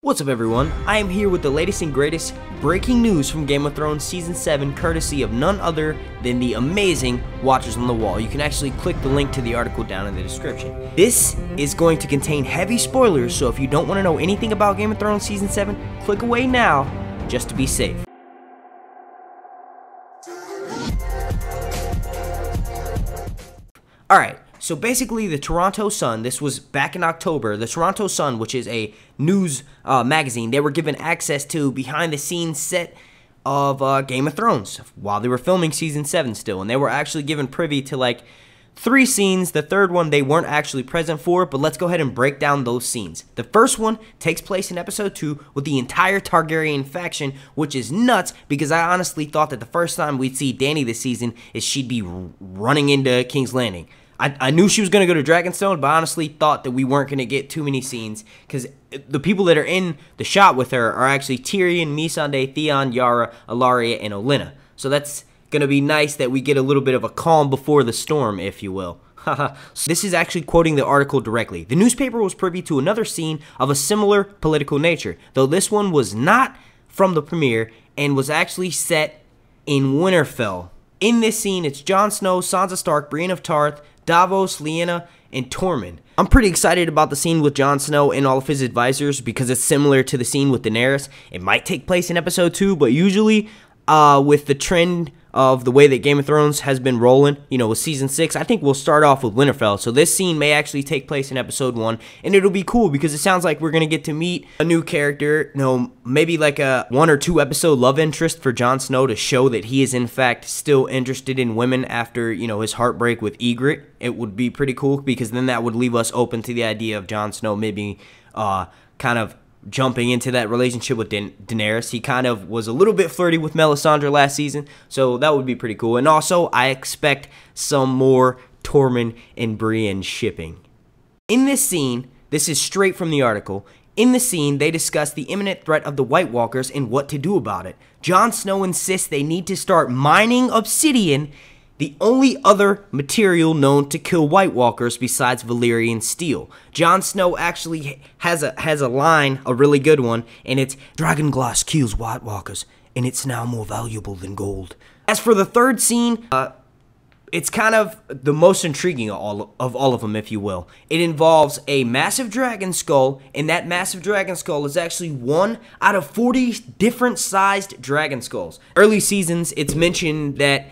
What's up everyone, I am here with the latest and greatest breaking news from Game of Thrones Season 7 courtesy of none other than the amazing Watchers on the Wall. You can actually click the link to the article down in the description. This is going to contain heavy spoilers, so if you don't want to know anything about Game of Thrones Season 7, click away now just to be safe. Alright. So basically, the Toronto Sun, this was back in October, the Toronto Sun, which is a news magazine, they were given access to behind-the-scenes set of Game of Thrones while they were filming Season 7 still. And they were actually given privy to, like, 3 scenes. The third one they weren't actually present for, but let's go ahead and break down those scenes. The first one takes place in Episode 2 with the entire Targaryen faction, which is nuts because I honestly thought that the first time we'd see Dany this season is she'd be running into King's Landing. I knew she was going to go to Dragonstone, but I honestly thought that we weren't going to get too many scenes because the people that are in the shot with her are actually Tyrion, Missandei, Theon, Yara, Arya, and Olenna. So that's going to be nice that we get a little bit of a calm before the storm, if you will. This is actually quoting the article directly. The newspaper was privy to another scene of a similar political nature, though this one was not from the premiere and was actually set in Winterfell. In this scene, it's Jon Snow, Sansa Stark, Brienne of Tarth, Davos, Lyanna, and Tormund. I'm pretty excited about the scene with Jon Snow and all of his advisors because it's similar to the scene with Daenerys. It might take place in Episode 2, but usually with the trend of the way that Game of Thrones has been rolling, you know, with Season 6, I think we'll start off with Winterfell. So this scene may actually take place in Episode 1, and it'll be cool because it sounds like we're going to get to meet a new character, you know, maybe like a 1 or 2 episode love interest for Jon Snow to show that he is in fact still interested in women after, you know, his heartbreak with Ygritte. It would be pretty cool because then that would leave us open to the idea of Jon Snow maybe kind of jumping into that relationship with Daenerys. He kind of was a little bit flirty with Melisandre last season, so that would be pretty cool. And also, I expect some more Tormund and Brienne shipping. In this scene, this is straight from the article, in the scene, they discuss the imminent threat of the White Walkers and what to do about it. Jon Snow insists they need to start mining obsidian, the only other material known to kill White Walkers besides Valyrian steel. Jon Snow actually has a line, a really good one, and it's, "Dragonglass kills White Walkers, and it's now more valuable than gold." As for the third scene, it's kind of the most intriguing of all of them, if you will. It involves a massive dragon skull, and that massive dragon skull is actually 1 out of 40 different sized dragon skulls. Early seasons, it's mentioned that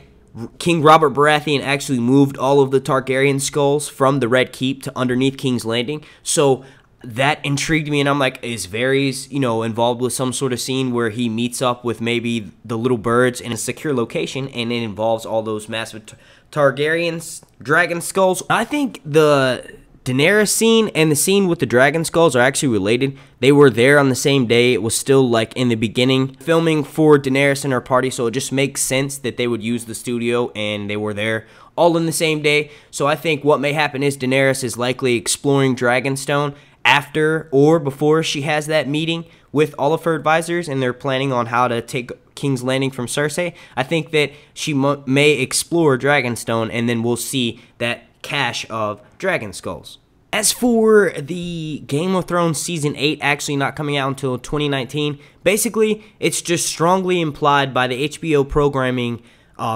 King Robert Baratheon actually moved all of the Targaryen skulls from the Red Keep to underneath King's Landing, so that intrigued me, and I'm like, is Varys, you know, involved with some sort of scene where he meets up with maybe the little birds in a secure location, and it involves all those massive Targaryen dragon skulls? I think the Daenerys scene and the scene with the dragon skulls are actually related. They were there on the same day. It was still like in the beginning filming for Daenerys and her party, so it just makes sense that they would use the studio and they were there all in the same day. So I think what may happen is Daenerys is likely exploring Dragonstone after or before she has that meeting with all of her advisors and they're planning on how to take King's Landing from Cersei. I think that she may explore Dragonstone and then we'll see that cache of dragon skulls. As for the Game of Thrones Season 8 actually not coming out until 2019, basically it's just strongly implied by the HBO programming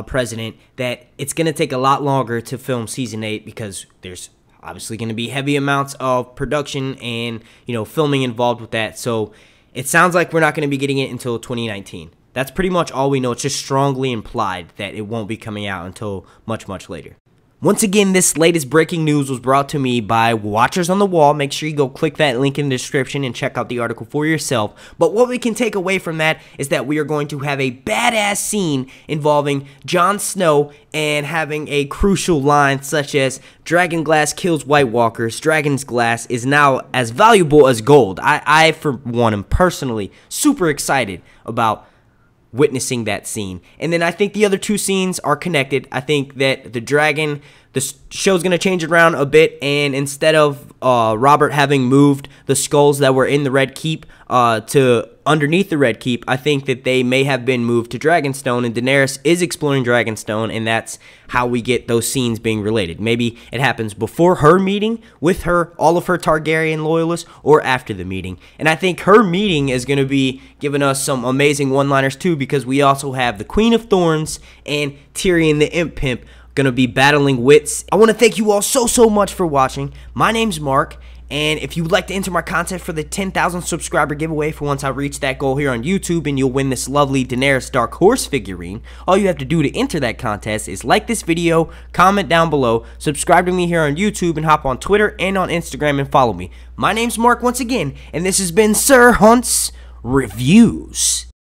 president that it's going to take a lot longer to film Season 8 because there's obviously going to be heavy amounts of production and, you know, filming involved with that. So it sounds like we're not going to be getting it until 2019. That's pretty much all we know. It's just strongly implied that it won't be coming out until much, much later. Once again, this latest breaking news was brought to me by Watchers on the Wall. Make sure you go click that link in the description and check out the article for yourself. But what we can take away from that is that we are going to have a badass scene involving Jon Snow and having a crucial line such as "Dragonglass kills White Walkers. Dragon's glass is now as valuable as gold." I for one, am personally super excited about witnessing that scene. And then I think the other 2 scenes are connected. I think that the dragon the show's going to change it around a bit, and instead of Robert having moved the skulls that were in the Red Keep to underneath the Red Keep, I think that they may have been moved to Dragonstone, and Daenerys is exploring Dragonstone, and that's how we get those scenes being related. Maybe it happens before her meeting with all of her Targaryen loyalists, or after the meeting. And I think her meeting is going to be giving us some amazing one-liners too, because we also have the Queen of Thorns and Tyrion the Imp Pimp gonna be battling wits. I want to thank you all so much for watching. My name's Mark, and if you would like to enter my contest for the 10,000 subscriber giveaway for once I reach that goal here on YouTube, and you'll win this lovely Daenerys Dark Horse figurine, all you have to do to enter that contest is like this video, comment down below, subscribe to me here on YouTube, and hop on Twitter and on Instagram and follow me. My name's Mark once again, and this has been Sir Hunt's Reviews.